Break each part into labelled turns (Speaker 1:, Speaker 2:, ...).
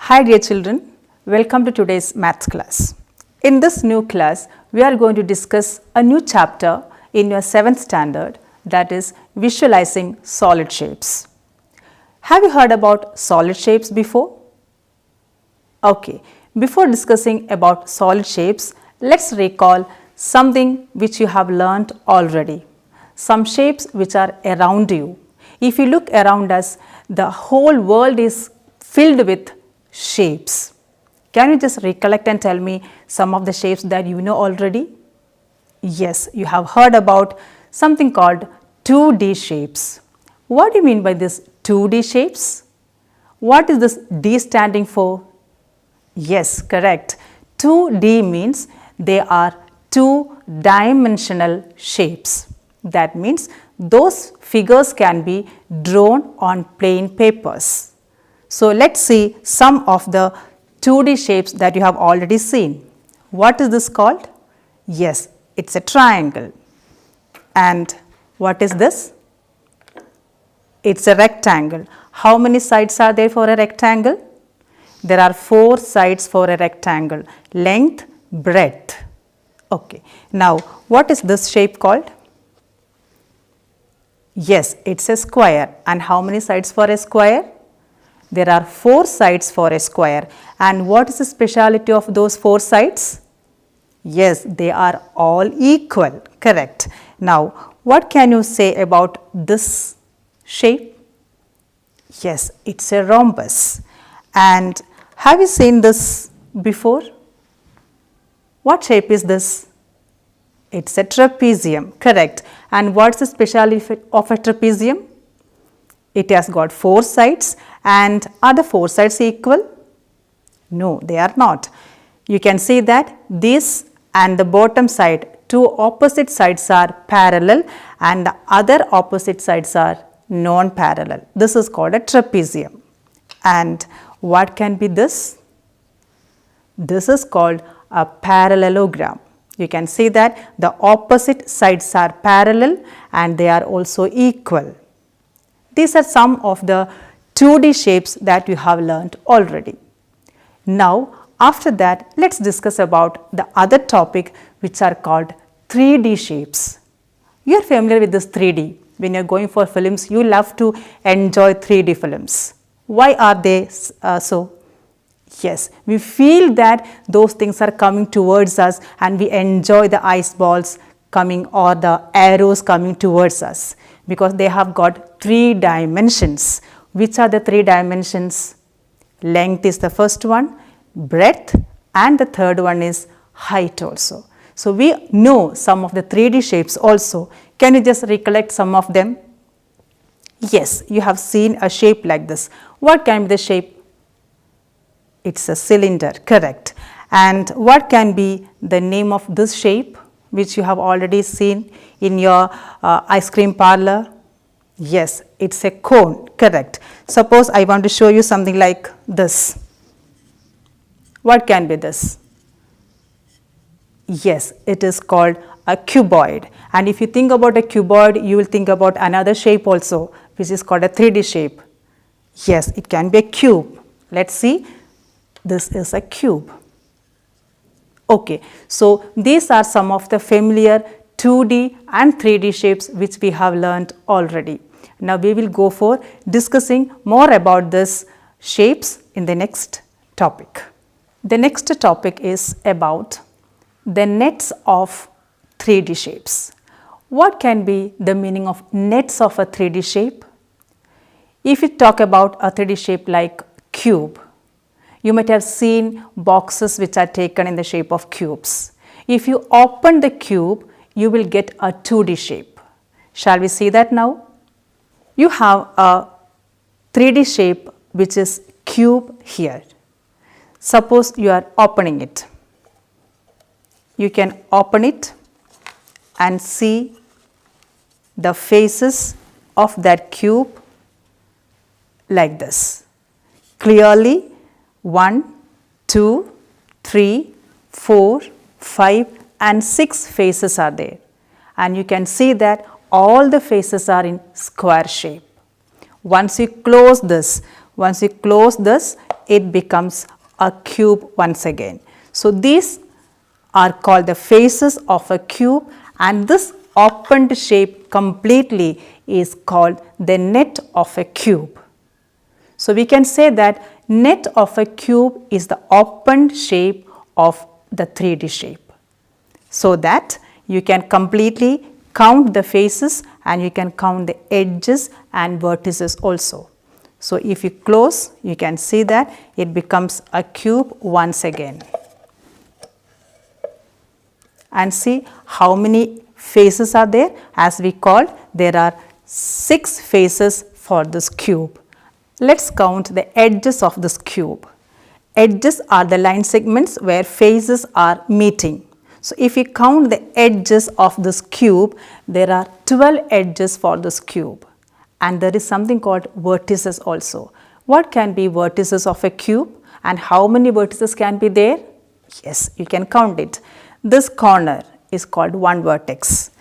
Speaker 1: Hi dear children, welcome to today's maths class. In this new class, we are going to discuss a new chapter in your 7th standard, that is visualizing solid shapes. Have you heard about solid shapes before? Okay, before discussing about solid shapes, let's recall something which you have learnt already. Some shapes which are around you. If you look around us, the whole world is filled with shapes. Can you just recollect and tell me some of the shapes that you know already? Yes, you have heard about something called 2D shapes. What do you mean by this 2D shapes? What is this D standing for? Yes, correct. 2D means they are two-dimensional shapes. That means those figures can be drawn on plain papers. So, let us see some of the 2D shapes that you have already seen. What is this called? Yes, it is a triangle. And what is this? It is a rectangle. How many sides are there for a rectangle? There are 4 sides for a rectangle, length, breadth. Okay. Now, what is this shape called? Yes, it is a square. And how many sides for a square? There are 4 sides for a square. And what is the speciality of those 4 sides? Yes, they are all equal. Correct. Now, what can you say about this shape? Yes, it is a rhombus. And have you seen this before? What shape is this? It is a trapezium. Correct. And what is the speciality of a trapezium? It has got 4 sides. And are the 4 sides equal? No, they are not. You can see that this and the bottom side, 2 opposite sides are parallel and the other opposite sides are non-parallel. This is called a trapezium. And what can be this? This is called a parallelogram. You can see that the opposite sides are parallel and they are also equal. These are some of the 2D shapes that you have learnt already. Now, after that, let us discuss about the other topic which are called 3D shapes. You are familiar with this 3D. When you are going for films, you love to enjoy 3D films. Why are they so? Yes, we feel that those things are coming towards us and we enjoy the ice balls coming or the arrows coming towards us because they have got 3 dimensions. Which are the 3 dimensions? Length is the first one, breadth, and the third one is height also. So, we know some of the 3D shapes also. Can you just recollect some of them? Yes, you have seen a shape like this. What can be the shape? It is a cylinder, correct. And what can be the name of this shape which you have already seen in your ice cream parlor? Yes, it is a cone, correct. Suppose I want to show you something like this. What can be this? Yes, it is called a cuboid. And if you think about a cuboid, you will think about another shape also, which is called a 3D shape. Yes, it can be a cube. Let us see. This is a cube. Okay, so these are some of the familiar 2D and 3D shapes which we have learnt already. Now, we will go for discussing more about these shapes in the next topic. The next topic is about the nets of 3D shapes. What can be the meaning of nets of a 3D shape? If you talk about a 3D shape like cube, you might have seen boxes which are taken in the shape of cubes. If you open the cube, you will get a 2D shape. Shall we see that now? You have a 3D shape which is cube here. Suppose you are opening it. You can open it and see the faces of that cube like this. Clearly 1, 2, 3, 4, 5 and 6 faces are there. And you can see that all the faces are in square shape. Once you close this, it becomes a cube once again. So these are called the faces of a cube, and this opened shape completely is called the net of a cube. So we can say that net of a cube is the opened shape of the 3D shape, so that you can completely count the faces and you can count the edges and vertices also. So if you close, you can see that it becomes a cube once again. And see how many faces are there. As we called, there are 6 faces for this cube. Let's count the edges of this cube. Edges are the line segments where faces are meeting. So if you count the edges of this cube, there are 12 edges for this cube. And there is something called vertices also. What can be vertices of a cube and how many vertices can be there? Yes, you can count it. This corner is called one vertex.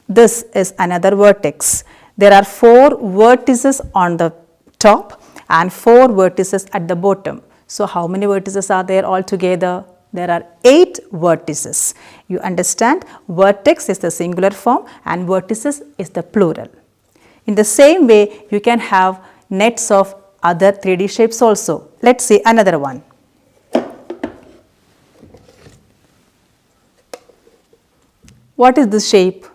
Speaker 1: This is another vertex. There are 4 vertices on the top and 4 vertices at the bottom. So how many vertices are there altogether? There are 8 vertices. You understand? Vertex is the singular form and vertices is the plural. In the same way, you can have nets of other 3D shapes also. Let's see another one. What is this shape?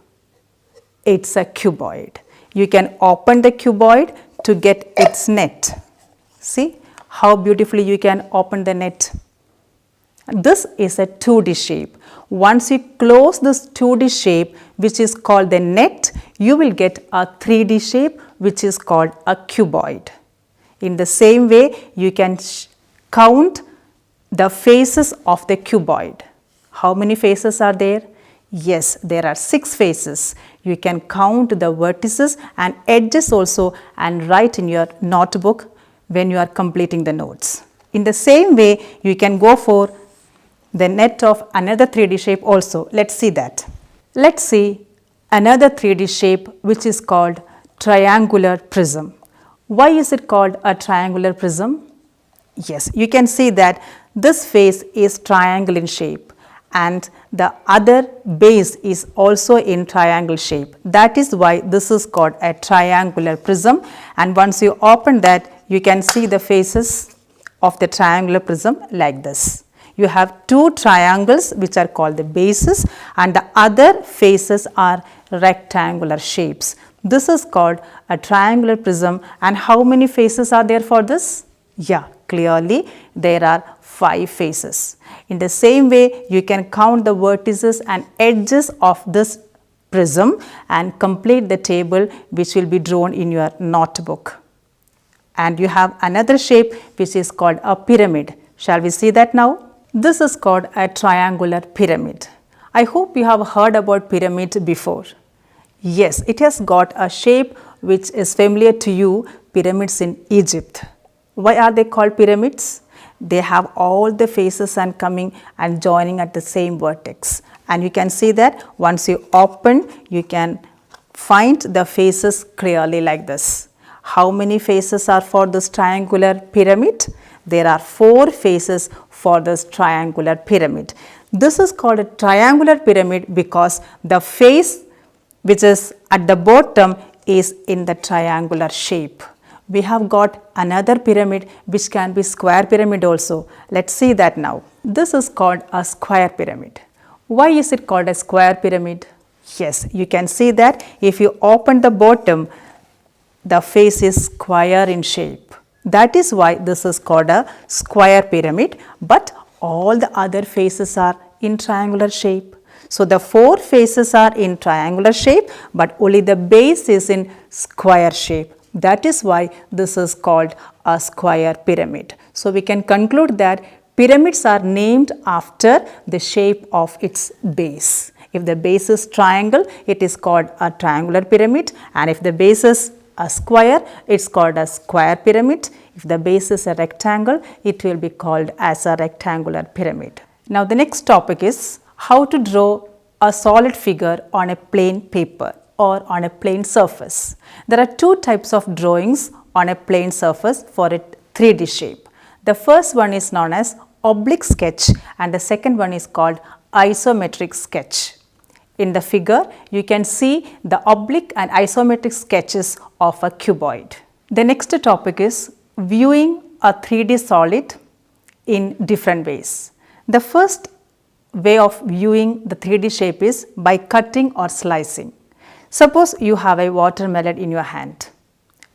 Speaker 1: It's a cuboid. You can open the cuboid to get its net. See how beautifully you can open the net. This is a 2D shape. Once you close this 2D shape, which is called the net, you will get a 3D shape which is called a cuboid. In the same way, you can count the faces of the cuboid. How many faces are there? Yes, there are 6 faces. You can count the vertices and edges also and write in your notebook when you are completing the notes. In the same way, you can go for the net of another 3D shape also. Let's see that. Let's see another 3D shape which is called triangular prism. Why is it called a triangular prism? Yes, you can see that this face is triangle in shape and the other base is also in triangle shape. That is why this is called a triangular prism, and once you open that, you can see the faces of the triangular prism like this. You have 2 triangles which are called the bases and the other faces are rectangular shapes. This is called a triangular prism, and how many faces are there for this? Yeah, clearly there are 5 faces. In the same way, you can count the vertices and edges of this prism and complete the table which will be drawn in your notebook. And you have another shape which is called a pyramid. Shall we see that now? This is called a triangular pyramid. I hope you have heard about pyramid before. Yes, it has got a shape which is familiar to you, pyramids in Egypt. Why are they called pyramids? They have all the faces and coming and joining at the same vertex. And you can see that once you open, you can find the faces clearly like this. How many faces are for this triangular pyramid? There are 4 faces for this triangular pyramid. This is called a triangular pyramid because the face which is at the bottom is in the triangular shape. We have got another pyramid which can be square pyramid also. Let's see that now. This is called a square pyramid. Why is it called a square pyramid? Yes, you can see that if you open the bottom, the face is square in shape. That is why this is called a square pyramid, but all the other faces are in triangular shape. So the 4 faces are in triangular shape, but only the base is in square shape. That is why this is called a square pyramid. So we can conclude that pyramids are named after the shape of its base. If the base is triangle, it is called a triangular pyramid, and if the base is a square, it's called a square pyramid. If the base is a rectangle, it will be called as a rectangular pyramid. Now the next topic is how to draw a solid figure on a plain paper or on a plain surface. There are 2 types of drawings on a plain surface for a 3D shape. The first one is known as oblique sketch and the second one is called isometric sketch. In the figure, you can see the oblique and isometric sketches of a cuboid. The next topic is viewing a 3D solid in different ways. The first way of viewing the 3D shape is by cutting or slicing. Suppose you have a watermelon in your hand.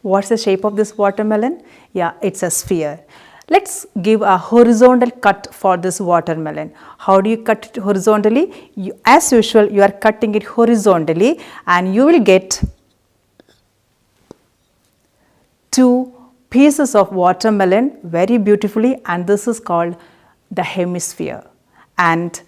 Speaker 1: What's the shape of this watermelon? Yeah, it's a sphere. Let's give a horizontal cut for this watermelon. How do you cut it horizontally? As usual, you are cutting it horizontally and you will get two pieces of watermelon very beautifully, and this is called the hemisphere. And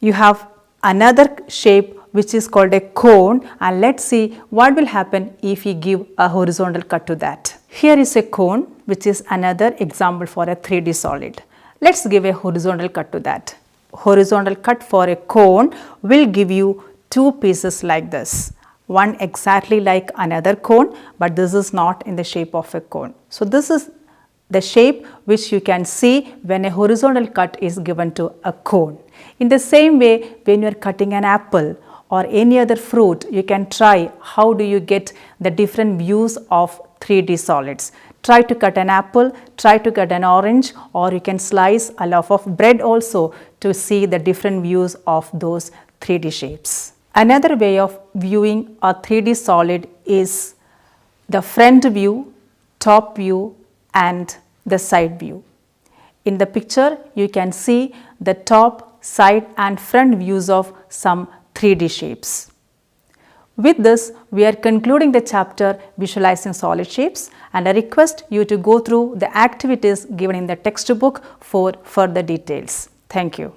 Speaker 1: you have another shape which is called a cone, and let's see what will happen if we give a horizontal cut to that. Here is a cone which is another example for a 3D solid. Let's give a horizontal cut to that. Horizontal cut for a cone will give you two pieces like this. One exactly like another cone, but this is not in the shape of a cone. So this is the shape which you can see when a horizontal cut is given to a cone. In the same way, when you are cutting an apple or any other fruit, you can try how do you get the different views of 3D solids. Try to cut an apple, try to cut an orange, or you can slice a loaf of bread also to see the different views of those 3D shapes. Another way of viewing a 3D solid is the front view, top view, and the side view. In the picture, you can see the top, side, and front views of some 3D shapes. With this, we are concluding the chapter Visualizing Solid Shapes, and I request you to go through the activities given in the textbook for further details. Thank you.